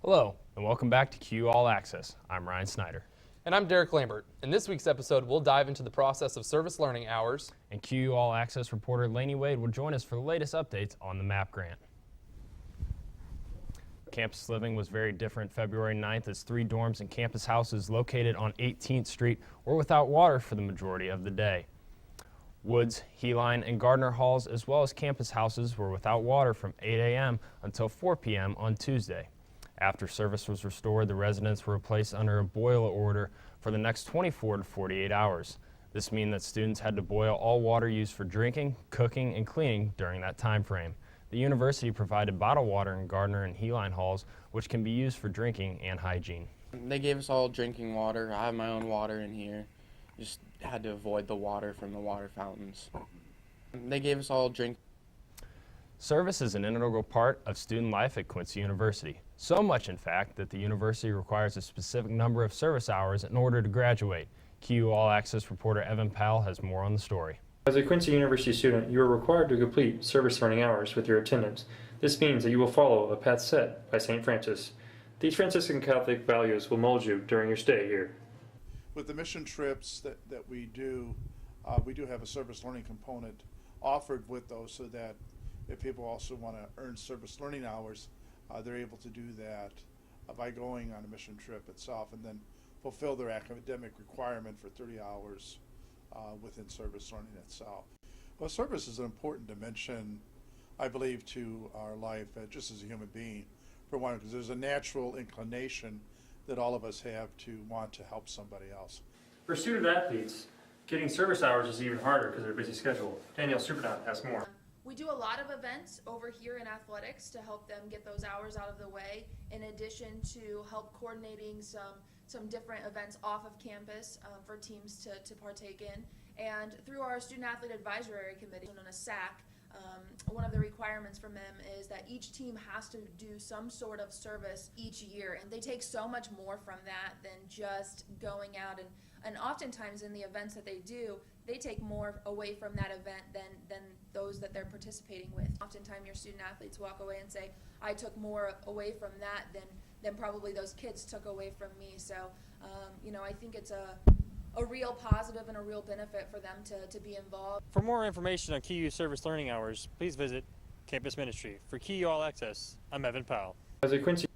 Hello, and welcome back to Q All Access. I'm Ryan Snyder. And I'm Derek Lambert. In this week's episode, we'll dive into the process of service learning hours. And Q All Access reporter Lainey Wade will join us for the latest updates on the MAP grant. Campus living was very different February 9th as 3 dorms and campus houses located on 18th Street were without water for the majority of the day. Woods, Heline, and Gardner halls, as well as campus houses, were without water from 8 a.m. until 4 p.m. on Tuesday. After service was restored, the residents were placed under a boil order for the next 24 to 48 hours. This means that students had to boil all water used for drinking, cooking, and cleaning during that time frame. The university provided bottled water in Gardner and Heline halls, which can be used for drinking and hygiene. They gave us all drinking water. I have my own water in here. Just had to avoid the water from the water fountains. They gave us all drink. Service is an integral part of student life at Quincy University. So much, in fact, that the university requires a specific number of service hours in order to graduate. QU All Access reporter Evan Powell has more on the story. As a Quincy University student, you are required to complete service learning hours with your attendance. This means that you will follow a path set by St. Francis. These Franciscan Catholic values will mold you during your stay here. With the mission trips that we do have a service learning component offered with those, so that if people also want to earn service learning hours, they're able to do that by going on a mission trip itself and then fulfill their academic requirement for 30 hours within service learning itself. Well, service is an important dimension, I believe, to our life just as a human being, for one, because there's a natural inclination that all of us have to want to help somebody else. For student athletes, getting service hours is even harder because of their busy schedule. Danielle Supernaut has more. We do a lot of events over here in athletics to help them get those hours out of the way, in addition to help coordinating some different events off of campus for teams to partake in. And through our Student Athlete Advisory Committee, known as SAC, one of the requirements from them is that each team has to do some sort of service each year, and they take so much more from that than just going out and oftentimes in the events that they do, they take more away from that event than those that they're participating with. Oftentimes your student athletes walk away and say, I took more away from that than probably those kids took away from me. So, I think it's a real positive and a real benefit for them to be involved. For more information on QU service learning hours, please visit Campus Ministry. For QU All Access, I'm Evan Powell. As a Quincy.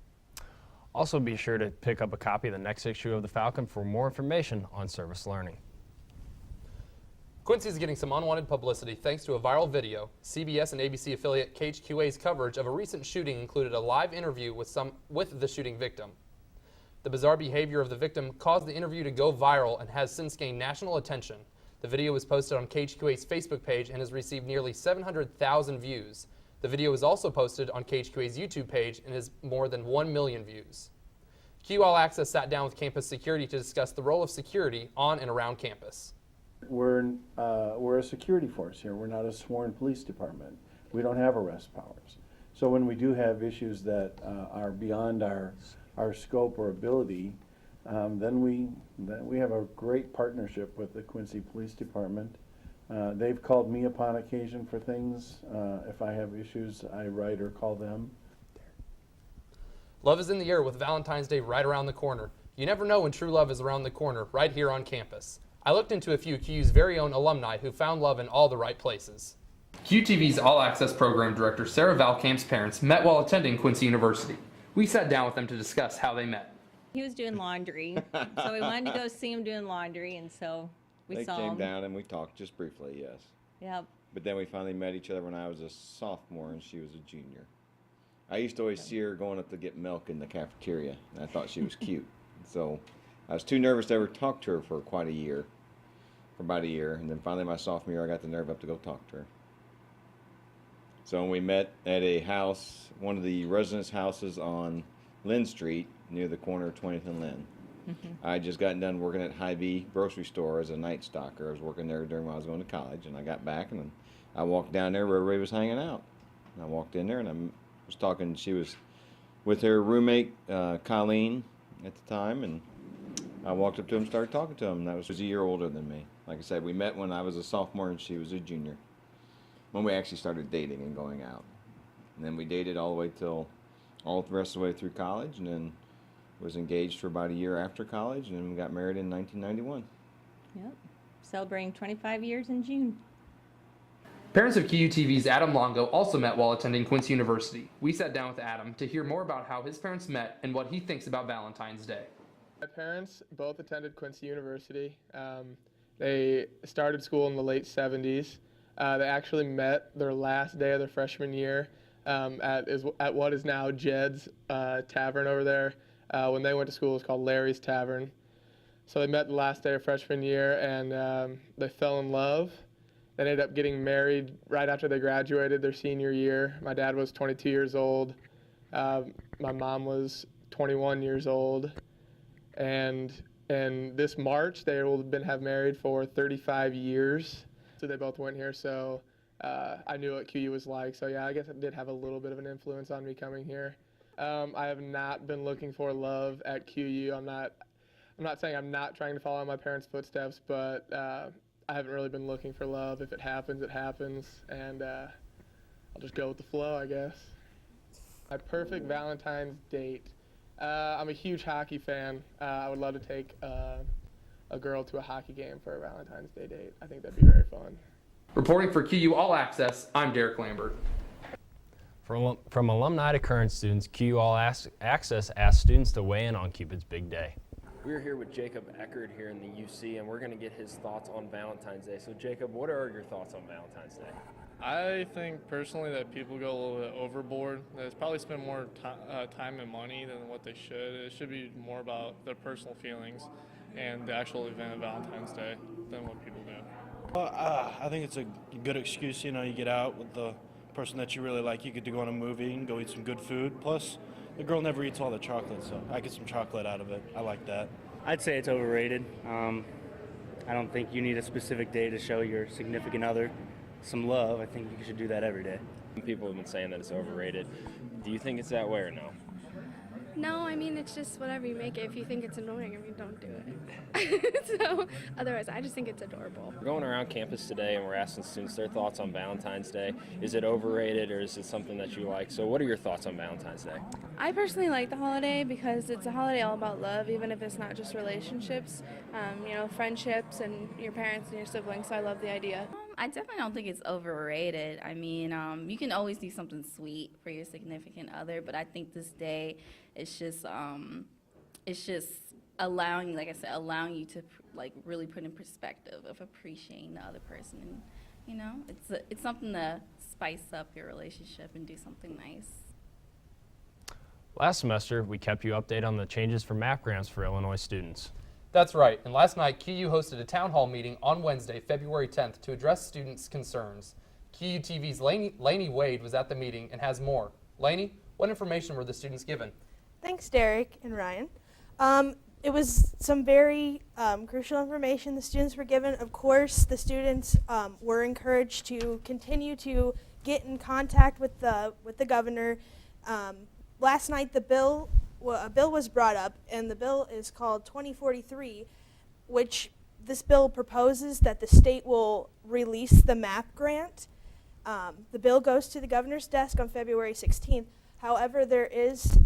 Also be sure to pick up a copy of the next issue of the Falcon for more information on service learning. Quincy is getting some unwanted publicity thanks to a viral video. CBS and ABC affiliate KHQA's coverage of a recent shooting included a live interview with the shooting victim. The bizarre behavior of the victim caused the interview to go viral and has since gained national attention. The video was posted on KHQA's Facebook page and has received nearly 700,000 views. The video was also posted on KHQA's YouTube page and has more than 1 million views. Q All Access sat down with campus security to discuss the role of security on and around campus. We're a security force here. We're not a sworn police department. We don't have arrest powers. So when we do have issues that are beyond our scope or ability, then we have a great partnership with the Quincy Police Department. They've called me upon occasion for things. If I have issues, I write or call them. Love is in the air with Valentine's Day right around the corner. You never know when true love is around the corner, right here on campus. I looked into a few QU's very own alumni who found love in all the right places. QTV's All Access Program Director Sarah Valkamp's parents met while attending Quincy University. We sat down with them to discuss how they met. He was doing laundry, so we wanted to go see him doing laundry, and so we saw him. They came down and we talked just briefly, yes. Yep. But then we finally met each other when I was a sophomore and she was a junior. I used to always see her going up to get milk in the cafeteria, and I thought she was cute. So I was too nervous to ever talk to her for about a year. And then finally my sophomore year, I got the nerve up to go talk to her. So we met at a house, one of the residence houses on Lynn Street, near the corner of 20th and Lynn. I had just gotten done working at Hy-Vee grocery store as a night stalker. I was working there during when I was going to college, and I got back and I walked down there where everybody was hanging out. And I walked in there and I was talking. She was with her roommate Colleen at the time, and I walked up to him, and started talking to him. That was a year older than me. Like I said, we met when I was a sophomore and she was a junior. When we actually started dating and going out, and then we dated all the way till all the rest of the way through college, and then was engaged for about a year after college, and then we got married in 1991. Yep. Celebrating 25 years in June. Parents of QUTV's Adam Longo also met while attending Quincy University. We sat down with Adam to hear more about how his parents met and what he thinks about Valentine's Day. My parents both attended Quincy University. They started school in the late 70s. They actually met their last day of their freshman year at what is now Jed's Tavern over there. When they went to school, it was called Larry's Tavern. So they met the last day of freshman year, and they fell in love. They ended up getting married right after they graduated their senior year. My dad was 22 years old. My mom was 21 years old. And this March, they will have married for 35 years. So they both went here, so I knew what QU was like. So yeah, I guess it did have a little bit of an influence on me coming here. I have not been looking for love at QU. I'm not saying I'm not trying to follow in my parents' footsteps, but I haven't really been looking for love. If it happens, it happens, and I'll just go with the flow, I guess. My perfect Valentine's date. I'm a huge hockey fan. I would love to take a girl to a hockey game for a Valentine's Day date. I think that'd be very fun. Reporting for QU All Access, I'm Derek Lambert. From alumni to current students, QU All Access asked students to weigh in on Cupid's big day. We're here with Jacob Eckert here in the UC, and we're going to get his thoughts on Valentine's Day. So, Jacob, what are your thoughts on Valentine's Day? I think personally that people go a little bit overboard. They probably spend more time and money than what they should. It should be more about their personal feelings and the actual event of Valentine's Day than what people do. I think it's a good excuse. You know, you get out with the person that you really like. You get to go on a movie and go eat some good food. Plus, the girl never eats all the chocolate, so I get some chocolate out of it. I like that. I'd say it's overrated. I don't think you need a specific day to show your significant other some love. I think you should do that every day. People have been saying that it's overrated. Do you think it's that way or no? No, I mean, it's just whatever you make it. If you think it's annoying, I mean, don't do it. So, otherwise, I just think it's adorable. We're going around campus today and we're asking students their thoughts on Valentine's Day. Is it overrated or is it something that you like? So what are your thoughts on Valentine's Day? I personally like the holiday because it's a holiday all about love, even if it's not just relationships, friendships and your parents and your siblings. So I love the idea. I definitely don't think it's overrated. I mean, you can always do something sweet for your significant other, but I think this day it's just allowing, like I said, allowing you to really put in perspective of appreciating the other person, and it's something to spice up your relationship and do something nice. Last semester, we kept you updated on the changes for MAP grants for Illinois students. That's right, and last night QU hosted a town hall meeting on Wednesday, February 10th to address students' concerns. QU TV's Lainey Wade was at the meeting and has more. Lainey, what information were the students given? Thanks, Derek and Ryan. It was some very crucial information the students were given. Of course, the students were encouraged to continue to get in contact with the governor. Last night, a bill was brought up, and the bill is called 2043, which this bill proposes that the state will release the MAP grant. The bill goes to the governor's desk on February 16th. However, there is,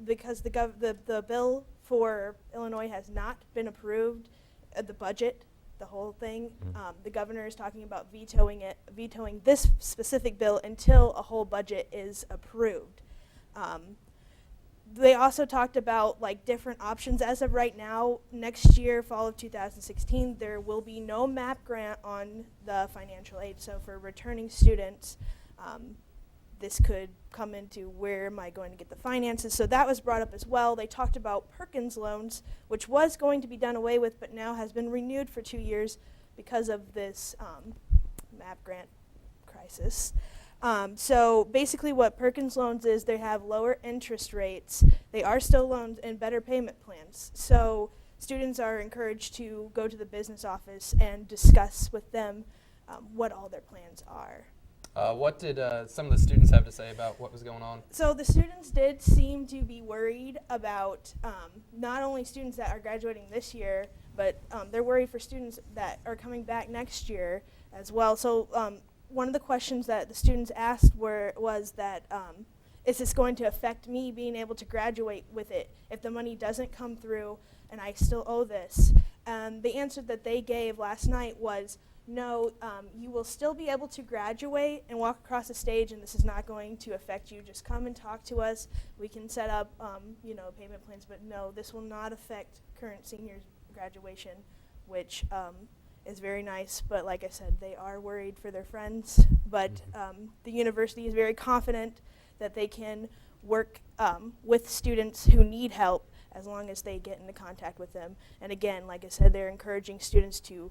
because the bill for Illinois has not been approved, the budget, the whole thing, the governor is talking about vetoing this specific bill until a whole budget is approved. They also talked about different options. As of right now, next year, fall of 2016, there will be no MAP grant on the financial aid. So for returning students, this could come into where am I going to get the finances. So that was brought up as well. They talked about Perkins loans, which was going to be done away with, but now has been renewed for 2 years because of this MAP grant crisis. So basically what Perkins loans is, they have lower interest rates. They are still loans and better payment plans. So students are encouraged to go to the business office and discuss with them what all their plans are. What did some of the students have to say about what was going on? So the students did seem to be worried about not only students that are graduating this year, but they're worried for students that are coming back next year as well. So one of the questions that the students asked was that is this going to affect me being able to graduate with it if the money doesn't come through and I still owe this? The answer that they gave last night was, no, you will still be able to graduate and walk across the stage, and this is not going to affect you. Just come and talk to us. We can set up, payment plans, but no, this will not affect current seniors' graduation, which is very nice. But like I said, they are worried for their friends. But the university is very confident that they can work with students who need help as long as they get into contact with them. And again, like I said, they're encouraging students to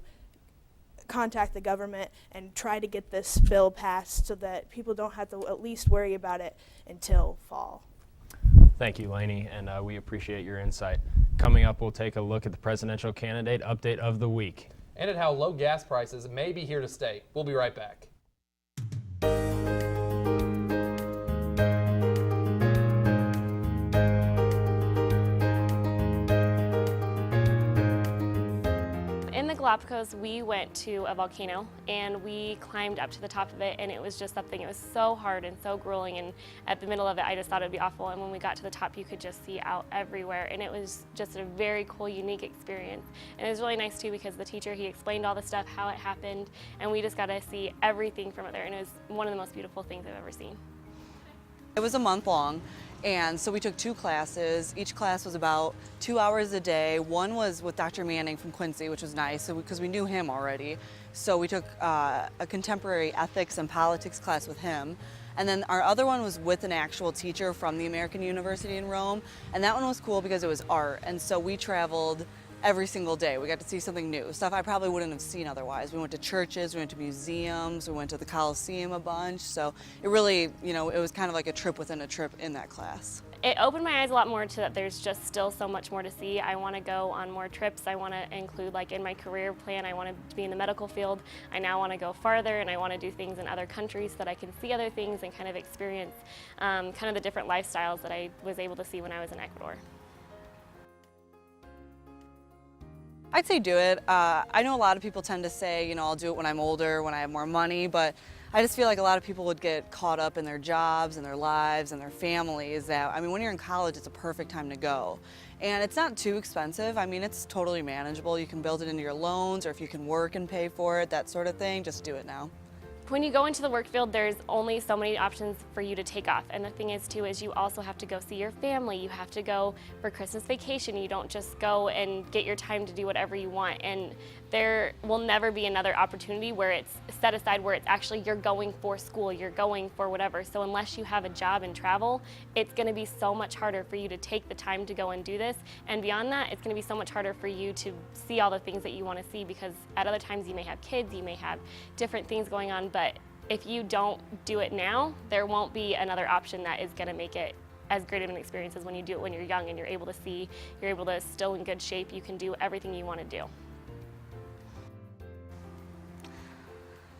contact the government and try to get this bill passed so that people don't have to at least worry about it until fall. Thank you, Lainey, and we appreciate your insight. Coming up, we'll take a look at the presidential candidate update of the week. And at how low gas prices may be here to stay. We'll be right back. In the Galapagos, we went to a volcano and we climbed up to the top of it, and it was just something, it was so hard and so grueling, and at the middle of it I just thought it would be awful, and when we got to the top you could just see out everywhere, and it was just a very cool, unique experience. And it was really nice too because the teacher, he explained all the stuff, how it happened, and we just got to see everything from it there, and it was one of the most beautiful things I've ever seen. It was a month long, and so we took 2 classes. Each class was about 2 hours a day. One was with Dr. Manning from Quincy, which was nice because we knew him already. So we took a contemporary ethics and politics class with him. And then our other one was with an actual teacher from the American University in Rome. And that one was cool because it was art. And so we traveled every single day. We got to see something new, stuff I probably wouldn't have seen otherwise. We went to churches, we went to museums, we went to the Coliseum a bunch. So it really, it was kind of like a trip within a trip in that class. It opened my eyes a lot more to that there's just still so much more to see. I want to go on more trips. I want to include, like in my career plan, I want to be in the medical field. I now want to go farther, and I want to do things in other countries so that I can see other things and kind of experience kind of the different lifestyles that I was able to see when I was in Ecuador. I'd say do it. I know a lot of people tend to say, I'll do it when I'm older, when I have more money, but I just feel like a lot of people would get caught up in their jobs and their lives and their families. When you're in college, it's a perfect time to go. And it's not too expensive. It's totally manageable. You can build it into your loans, or if you can work and pay for it, that sort of thing, just do it now. When you go into the work field, there's only so many options for you to take off. And the thing is too, is you also have to go see your family. You have to go for Christmas vacation. You don't just go and get your time to do whatever you want. And there will never be another opportunity where it's set aside, where it's actually you're going for school, you're going for whatever. So unless you have a job and travel, it's gonna be so much harder for you to take the time to go and do this. And beyond that, it's gonna be so much harder for you to see all the things that you wanna see, because at other times you may have kids, you may have different things going on, but if you don't do it now, there won't be another option that is gonna make it as great of an experience as when you do it when you're young and you're able to see, you're able to still in good shape, you can do everything you wanna do.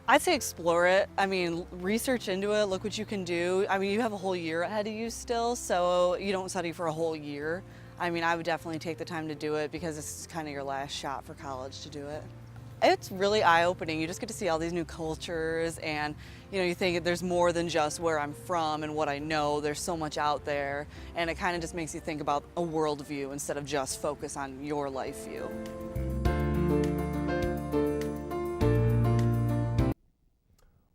I'd say explore it. Research into it, look what you can do. You have a whole year ahead of you still, so you don't study for a whole year. I would definitely take the time to do it because it's kind of your last shot for college to do it. It's really eye-opening. You just get to see all these new cultures, and you think there's more than just where I'm from and what I know. There's so much out there, and it kind of just makes you think about a worldview instead of just focus on your life view.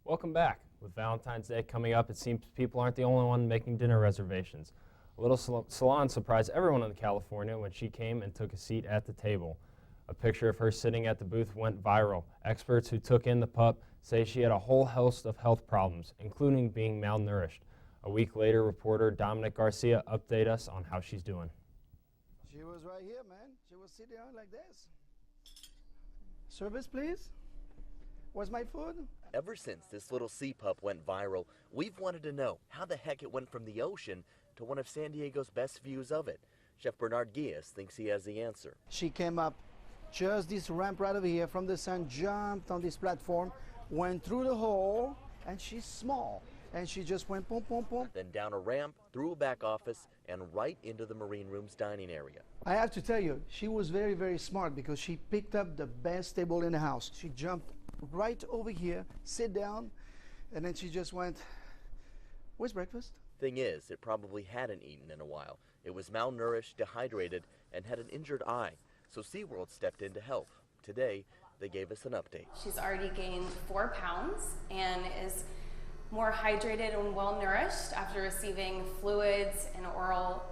Welcome back. With Valentine's Day coming up, it seems people aren't the only one making dinner reservations. A little salon surprised everyone in California when she came and took a seat at the table. A picture of her sitting at the booth went viral. Experts who took in the pup say she had a whole host of health problems, including being malnourished. A week later, reporter Dominic Garcia updated us on how she's doing. She was right here, man. She was sitting down like this. Service, please. Where's my food? Ever since this little sea pup went viral, we've wanted to know how the heck it went from the ocean to one of San Diego's best views of it. Chef Bernard Guillas thinks he has the answer. She came up just this ramp right over here from the sun, jumped on this platform, went through the hole, and she's small. And she just went boom, boom, boom. Then down a ramp, through a back office, and right into the Marine Room's dining area. I have to tell you, she was very, very smart because she picked up the best table in the house. She jumped right over here, sit down, and then she just went, where's breakfast? Thing is, it probably hadn't eaten in a while. It was malnourished, dehydrated, and had an injured eye. So SeaWorld stepped in to help. Today, they gave us an update. She's already gained 4 pounds and is more hydrated and well nourished after receiving fluids and oral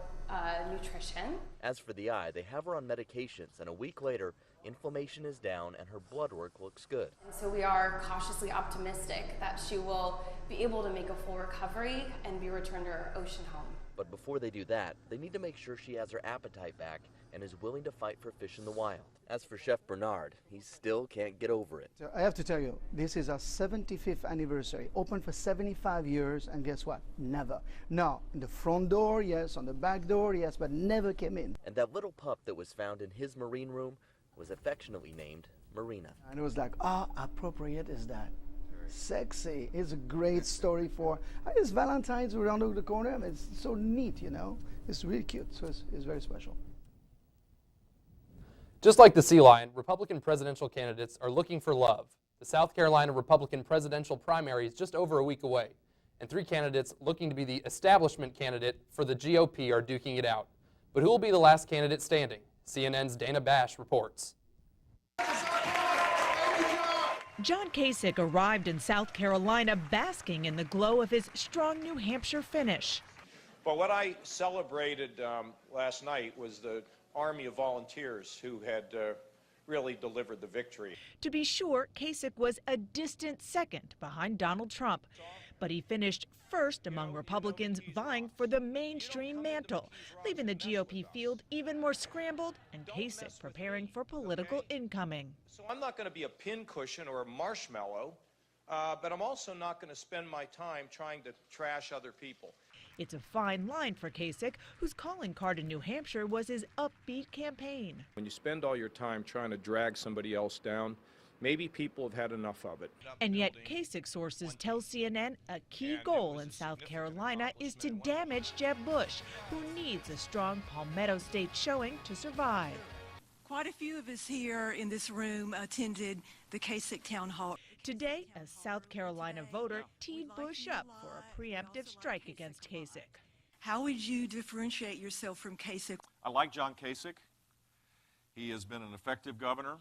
nutrition. As for the eye, they have her on medications, and a week later, inflammation is down and her blood work looks good. And so we are cautiously optimistic that she will be able to make a full recovery and be returned to her ocean home. But before they do that, they need to make sure she has her appetite back and is willing to fight for fish in the wild. As for Chef Bernard, he still can't get over it. So I have to tell you, this is our 75th anniversary, open for 75 years, and guess what? Never. No, in the front door, yes, on the back door, yes, but never came in. And that little pup that was found in his marine room was affectionately named Marina. And it was like, how appropriate is that? Sexy. It's a great story for, it's Valentine's around the corner. I mean, it's so neat, you know. It's really cute, so it's very special. Just like the sea lion, Republican presidential candidates are looking for love. The South Carolina Republican presidential primary is just over a week away, and 3 candidates looking to be the establishment candidate for the GOP are duking it out. But who will be the last candidate standing? CNN's Dana Bash reports. John Kasich arrived in South Carolina basking in the glow of his strong New Hampshire finish. But what I celebrated last night was the army of volunteers who had really delivered the victory. To be sure, Kasich was a distant second behind Donald Trump, but he finished first among Republicans vying for the mainstream mantle, leaving the GOP field even more scrambled and Kasich preparing for political incoming. So I'm not going to be a pincushion or a marshmallow, but I'm also not going to spend my time trying to trash other people. It's a fine line for Kasich, whose calling card in New Hampshire was his upbeat campaign. When you spend all your time trying to drag somebody else down, maybe people have had enough of it. And yet Kasich sources tell CNN a key goal in South Carolina is to damage Jeb Bush, who needs a strong Palmetto State showing to survive. Quite a few of us here in this room attended the Kasich Town Hall. Today, a South Carolina voter teed Bush up for a preemptive strike against Kasich. How would you differentiate yourself from Kasich? I like John Kasich. He has been an effective governor.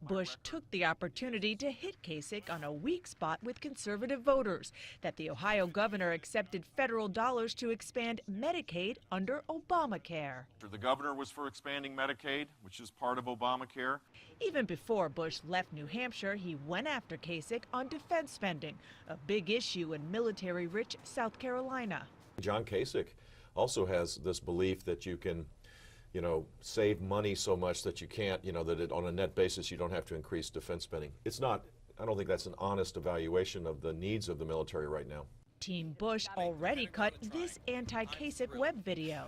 Bush took the opportunity to hit Kasich on a weak spot with conservative voters, that the Ohio governor accepted federal dollars to expand Medicaid under Obamacare. The governor was for expanding Medicaid, which is part of Obamacare. Even before Bush left New Hampshire, he went after Kasich on defense spending, a big issue in military-rich South Carolina. John Kasich also has this belief that you can save money so much that you can't, that on a net basis you don't have to increase defense spending. It's not, I don't think that's an honest evaluation of the needs of the military right now. Team Bush already cut this anti-Kasich web video.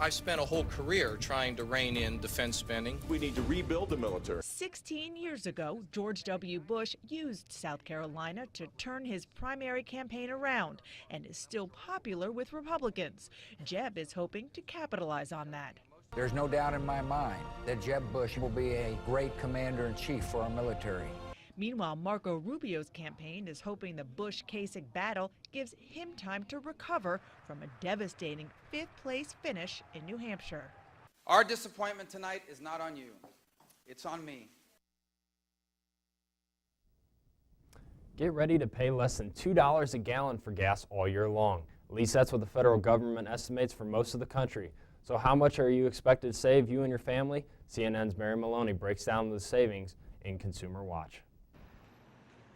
I spent a whole career trying to rein in defense spending. We need to rebuild the military. 16 years ago, George W. Bush used South Carolina to turn his primary campaign around and is still popular with Republicans. Jeb is hoping to capitalize on that. There's no doubt in my mind that Jeb Bush will be a great commander-in-chief for our military. Meanwhile, Marco Rubio's campaign is hoping the Bush-Kasich battle gives him time to recover from a devastating 5th-place finish in New Hampshire. Our disappointment tonight is not on you. It's on me. Get ready to pay less than $2 a gallon for gas all year long. At least that's what the federal government estimates for most of the country. So how much are you expected to save, you and your family? CNN's Mary Maloney breaks down the savings in Consumer Watch.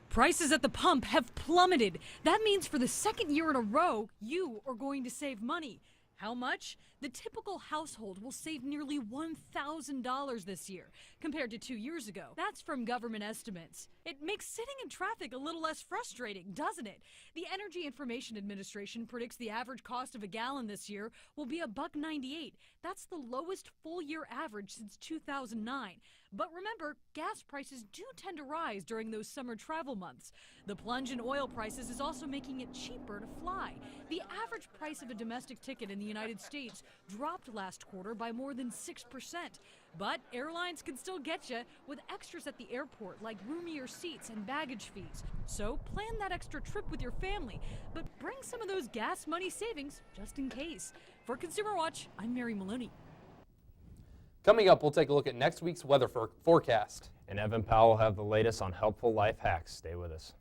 Prices at the pump have plummeted. That means for the second year in a row, you are going to save money. How much? The typical household will save nearly $1,000 this year, compared to 2 years ago. That's from government estimates. It makes sitting in traffic a little less frustrating, doesn't it? The Energy Information Administration predicts the average cost of a gallon this year will be $1.98. That's the lowest full-year average since 2009. But remember, gas prices do tend to rise during those summer travel months. The plunge in oil prices is also making it cheaper to fly. The average price of a domestic ticket in the United States dropped last quarter by more than 6%. But airlines can still get you with extras at the airport, like roomier seats and baggage fees. So plan that extra trip with your family, but bring some of those gas money savings just in case. For Consumer Watch, I'm Mary Maloney. Coming up, we'll take a look at next week's weather forecast. And Evan Powell will have the latest on helpful life hacks. Stay with us.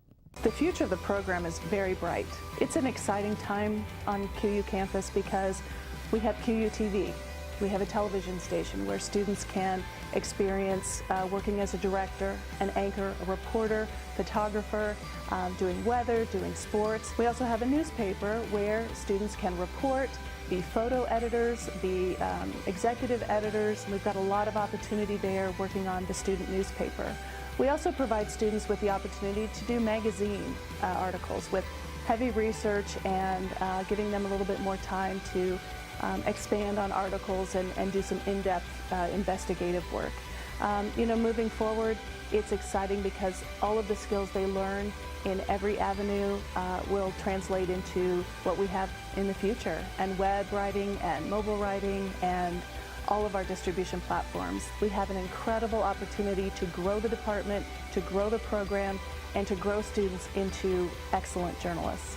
The future of the program is very bright. It's an exciting time on QU campus because we have QU TV. We have a television station where students can experience working as a director, an anchor, a reporter, photographer, doing weather, doing sports. We also have a newspaper where students can report, be photo editors, be executive editors. We've got a lot of opportunity there working on the student newspaper. We also provide students with the opportunity to do magazine articles with heavy research and giving them a little bit more time to expand on articles and do some in-depth investigative work. Moving forward, it's exciting because all of the skills they learn in every avenue will translate into what we have in the future, and web writing and mobile writing and all of our distribution platforms. We have an incredible opportunity to grow the department, to grow the program, and to grow students into excellent journalists.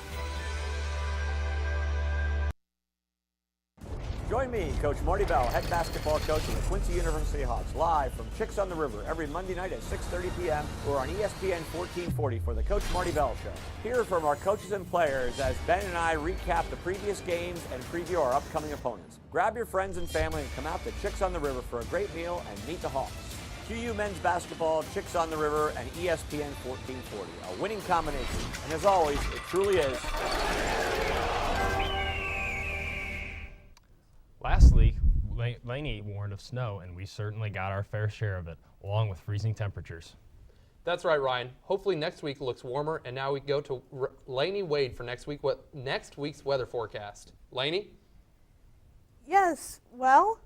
Join me, Coach Marty Bell, head basketball coach of the Quincy University Hawks, live from Chicks on the River every Monday night at 6:30 p.m. or on ESPN 1440 for the Coach Marty Bell Show. Hear from our coaches and players as Ben and I recap the previous games and preview our upcoming opponents. Grab your friends and family and come out to Chicks on the River for a great meal and meet the Hawks. QU men's basketball, Chicks on the River, and ESPN 1440, a winning combination. And as always, it truly is. Lastly, Laney warned of snow, and we certainly got our fair share of it, along with freezing temperatures. That's right, Ryan. Hopefully next week looks warmer, and now we go to Laney Wade for next week's weather forecast. Laney? Yes, well,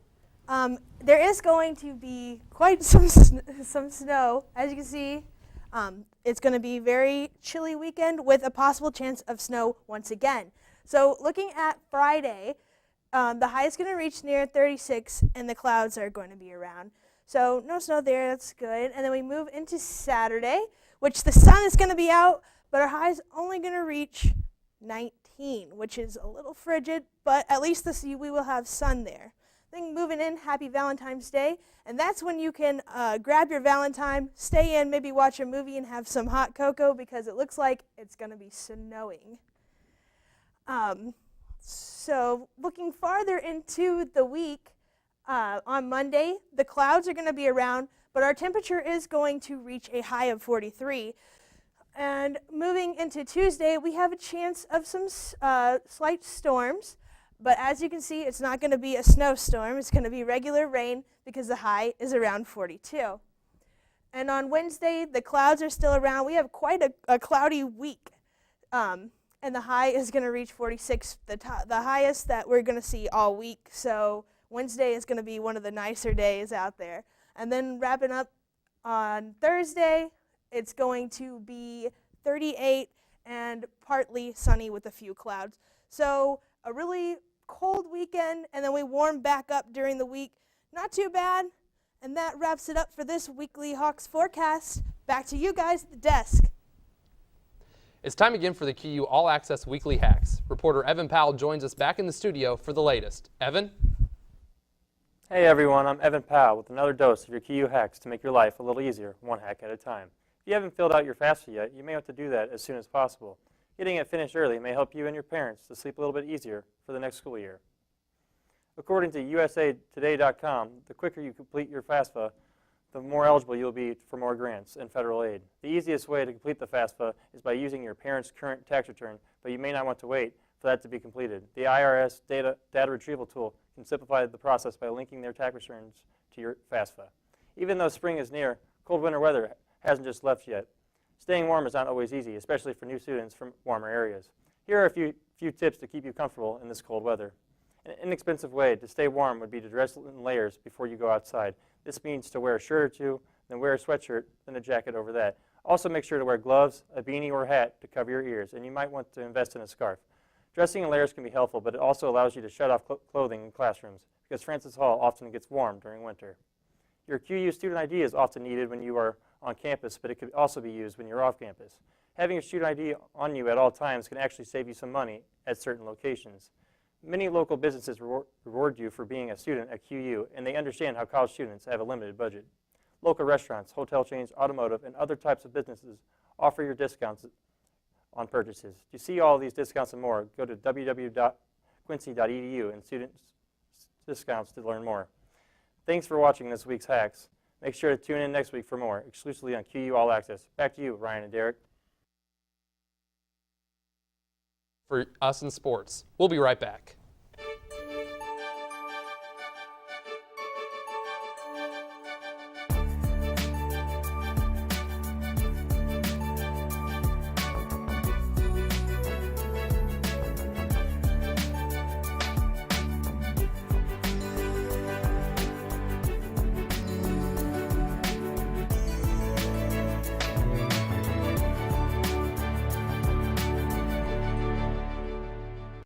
there is going to be quite some snow. As you can see, it's going to be a very chilly weekend with a possible chance of snow once again. So looking at Friday, the high is going to reach near 36, and the clouds are going to be around. So no snow there, that's good. And then we move into Saturday, which the sun is going to be out, but our high is only going to reach 19, which is a little frigid, but at least we will have sun there. Then moving in, happy Valentine's Day, and that's when you can grab your Valentine, stay in, maybe watch a movie and have some hot cocoa because it looks like it's going to be snowing. So looking farther into the week, on Monday, the clouds are going to be around, but our temperature is going to reach a high of 43. And moving into Tuesday, we have a chance of some slight storms, but as you can see, it's not going to be a snowstorm. It's going to be regular rain because the high is around 42. And on Wednesday, the clouds are still around. We have quite a cloudy week. And the high is going to reach 46, the highest that we're going to see all week. So Wednesday is going to be one of the nicer days out there. And then wrapping up on Thursday, it's going to be 38 and partly sunny with a few clouds. So a really cold weekend, and then we warm back up during the week. Not too bad. And that wraps it up for this weekly Hawks forecast. Back to you guys at the desk. It's time again for the QU All Access Weekly Hacks. Reporter Evan Powell joins us back in the studio for the latest. Evan? Hey everyone, I'm Evan Powell with another dose of your QU hacks to make your life a little easier, one hack at a time. If you haven't filled out your FAFSA yet, you may have to do that as soon as possible. Getting it finished early may help you and your parents to sleep a little bit easier for the next school year. According to USAtoday.com, the quicker you complete your FAFSA, the more eligible you'll be for more grants and federal aid. The easiest way to complete the FAFSA is by using your parents' current tax return, but you may not want to wait for that to be completed. The IRS data retrieval tool can simplify the process by linking their tax returns to your FAFSA. Even though spring is near, cold winter weather hasn't just left yet. Staying warm is not always easy, especially for new students from warmer areas. Here are a few tips to keep you comfortable in this cold weather. An inexpensive way to stay warm would be to dress in layers before you go outside. This means to wear a shirt or two, then wear a sweatshirt, then a jacket over that. Also, make sure to wear gloves, a beanie, or hat to cover your ears, and you might want to invest in a scarf. Dressing in layers can be helpful, but it also allows you to shut off clothing in classrooms because Francis Hall often gets warm during winter. Your QU student ID is often needed when you are on campus, but it could also be used when you're off campus. Having your student ID on you at all times can actually save you some money at certain locations. Many local businesses reward you for being a student at QU, and they understand how college students have a limited budget. Local restaurants, hotel chains, automotive, and other types of businesses offer your discounts on purchases. To see all these discounts and more, go to www.quincy.edu and student discounts to learn more. Thanks for watching this week's Hacks. Make sure to tune in next week for more, exclusively on QU All Access. Back to you, Ryan and Derek. For us in sports, we'll be right back.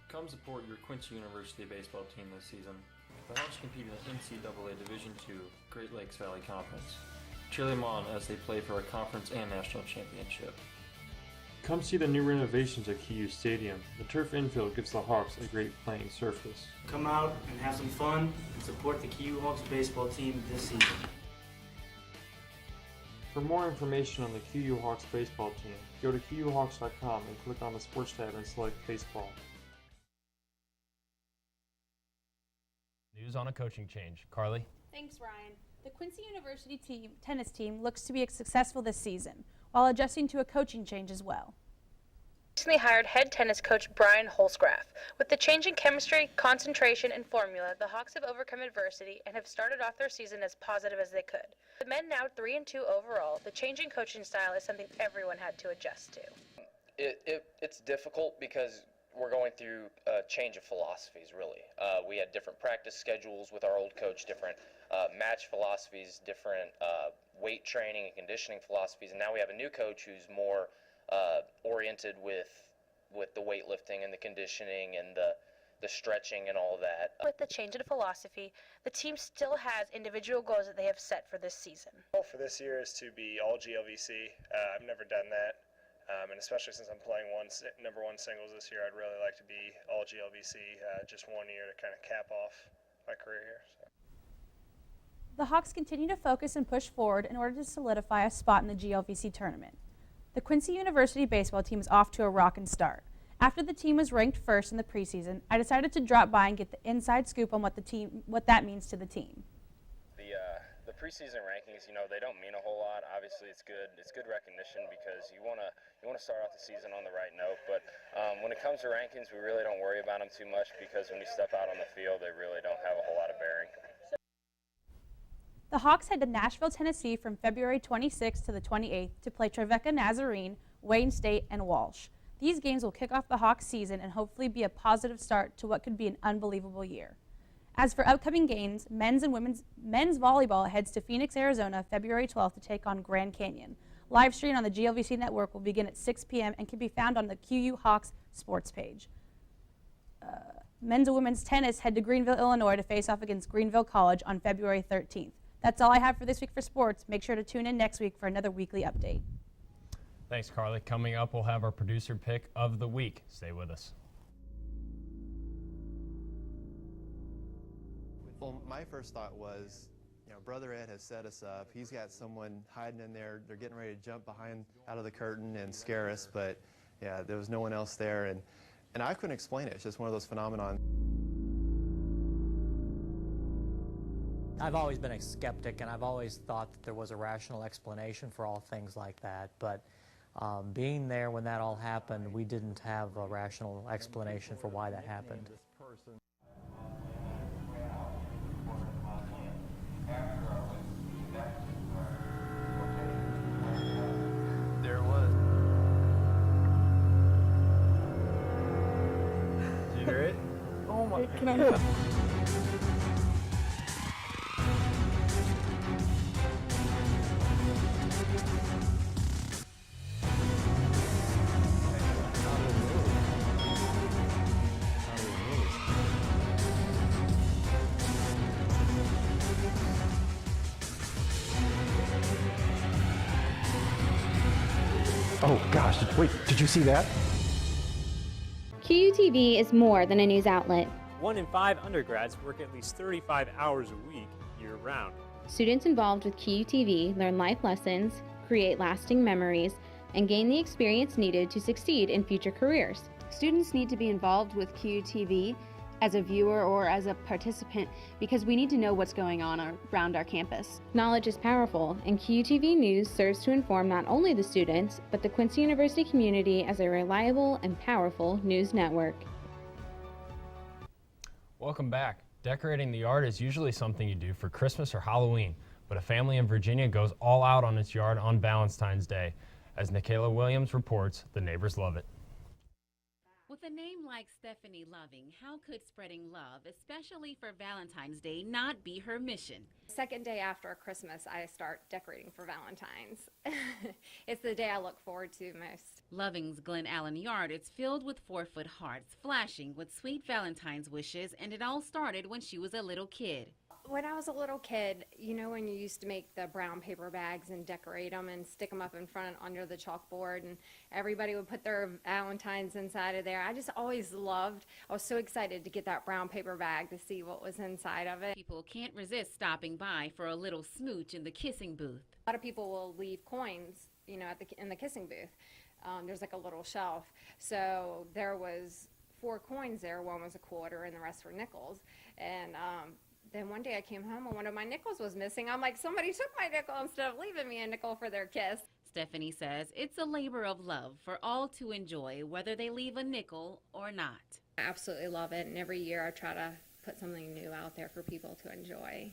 Come support your Quincy University baseball team this season. The Hawks compete in the NCAA Division II Great Lakes Valley Conference. Cheer them on as they play for a conference and national championship. Come see the new renovations at QU Stadium. The turf infield gives the Hawks a great playing surface. Come out and have some fun and support the QU Hawks baseball team this season. For more information on the QU Hawks baseball team, go to QUHawks.com and click on the Sports tab and select Baseball. News on a coaching change. Carly? Thanks, Ryan. The Quincy University tennis team looks to be successful this season, while adjusting to a coaching change as well. Recently hired head tennis coach Brian Holzgraf. With the change in chemistry, concentration, and formula, the Hawks have overcome adversity and have started off their season as positive as they could. The men now 3-2 overall. The change in coaching style is something everyone had to adjust to. It's difficult because we're going through a change of philosophies, really. We had different practice schedules with our old coach, different match philosophies, different weight training and conditioning philosophies, and now we have a new coach who's more oriented with the weightlifting and the conditioning and the stretching and all that. With the change in philosophy, the team still has individual goals that they have set for this season. The goal for this year is to be all GLVC. I've never done that. And especially since I'm playing number one singles this year, I'd really like to be all GLVC just 1 year to kind of cap off my career here. So. The Hawks continue to focus and push forward in order to solidify a spot in the GLVC tournament. The Quincy University baseball team is off to a rockin' start. After the team was ranked first in the preseason, I decided to drop by and get the inside scoop on what that means to the team. The preseason rankings, they don't mean a whole lot. Obviously, it's good recognition because you want to start off the season on the right note. But when it comes to rankings, we really don't worry about them too much because when you step out on the field, they really don't have a whole lot of bearing. The Hawks head to Nashville, Tennessee from February 26th to the 28th to play Trevecca Nazarene, Wayne State, and Walsh. These games will kick off the Hawks season and hopefully be a positive start to what could be an unbelievable year. As for upcoming games, men's volleyball heads to Phoenix, Arizona, February 12th to take on Grand Canyon. Live stream on the GLVC network will begin at 6 p.m. and can be found on the QU Hawks sports page. Men's and women's tennis head to Greenville, Illinois to face off against Greenville College on February 13th. That's all I have for this week for sports. Make sure to tune in next week for another weekly update. Thanks, Carly. Coming up, we'll have our producer pick of the week. Stay with us. Well, my first thought was, Brother Ed has set us up. He's got someone hiding in there. They're getting ready to jump out of the curtain and scare us, but yeah, there was no one else there, and I couldn't explain it. It's just one of those phenomenons. I've always been a skeptic, and I've always thought that there was a rational explanation for all things like that, but being there when that all happened, we didn't have a rational explanation for why that happened. There it was. Did you hear it? Oh my! Can I? Oh gosh, wait, did you see that? QUTV is more than a news outlet. 1 in 5 undergrads work at least 35 hours a week, year-round. Students involved with QUTV learn life lessons, create lasting memories, and gain the experience needed to succeed in future careers. Students need to be involved with QUTV as a viewer or as a participant because we need to know what's going on around our campus. Knowledge is powerful, and QUTV News serves to inform not only the students, but the Quincy University community as a reliable and powerful news network. Welcome back. Decorating the yard is usually something you do for Christmas or Halloween, but a family in Virginia goes all out on its yard on Valentine's Day. As Nikayla Williams reports, the neighbors love it. With a name like Stephanie Loving, how could spreading love, especially for Valentine's Day, not be her mission? Second day after Christmas, I start decorating for Valentine's. It's the day I look forward to most. Loving's Glen Allen yard is filled with 4-foot hearts, flashing with sweet Valentine's wishes, and it all started when she was a little kid. When I was a little kid, you know when you used to make the brown paper bags and decorate them and stick them up in front under the chalkboard, and everybody would put their Valentines inside of there. I just always loved, I was so excited to get that brown paper bag to see what was inside of it. People can't resist stopping by for a little smooch in the kissing booth. A lot of people will leave coins, you know, in the kissing booth. There's like a little shelf. So there was 4 coins there. One was a quarter and the rest were nickels. And then one day I came home and one of my nickels was missing. I'm like, somebody took my nickel instead of leaving me a nickel for their kiss. Stephanie says it's a labor of love for all to enjoy, whether they leave a nickel or not. I absolutely love it, and every year I try to put something new out there for people to enjoy.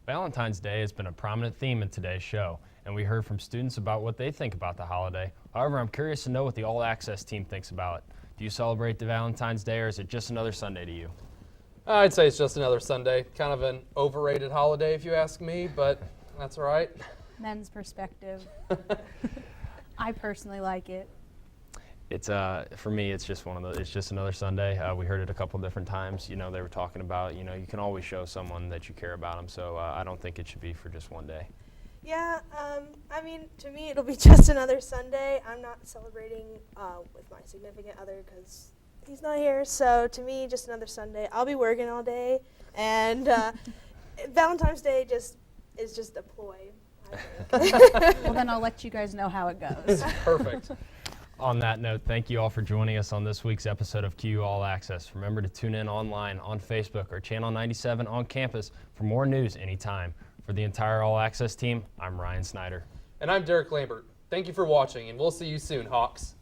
Valentine's Day has been a prominent theme in today's show, and we heard from students about what they think about the holiday. However, I'm curious to know what the All Access team thinks about it. Do you celebrate the Valentine's Day, or is it just another Sunday to you? I'd say it's just another Sunday. Kind of an overrated holiday if you ask me, but that's all right. Men's perspective. I personally like it. It's for me, it's just it's just another Sunday. We heard it a couple different times. You know, they were talking about, you know, you can always show someone that you care about them. So I don't think it should be for just one day. Yeah, I mean, to me, it'll be just another Sunday. I'm not celebrating with my significant other because he's not here. So to me, just another Sunday. I'll be working all day, and Valentine's Day is just a ploy. Well, then I'll let you guys know how it goes. Perfect. On that note, thank you all for joining us on this week's episode of QU All Access. Remember to tune in online, on Facebook, or Channel 97 on campus for more news anytime. For the entire All Access team, I'm Ryan Snyder. And I'm Derek Lambert. Thank you for watching, and we'll see you soon, Hawks.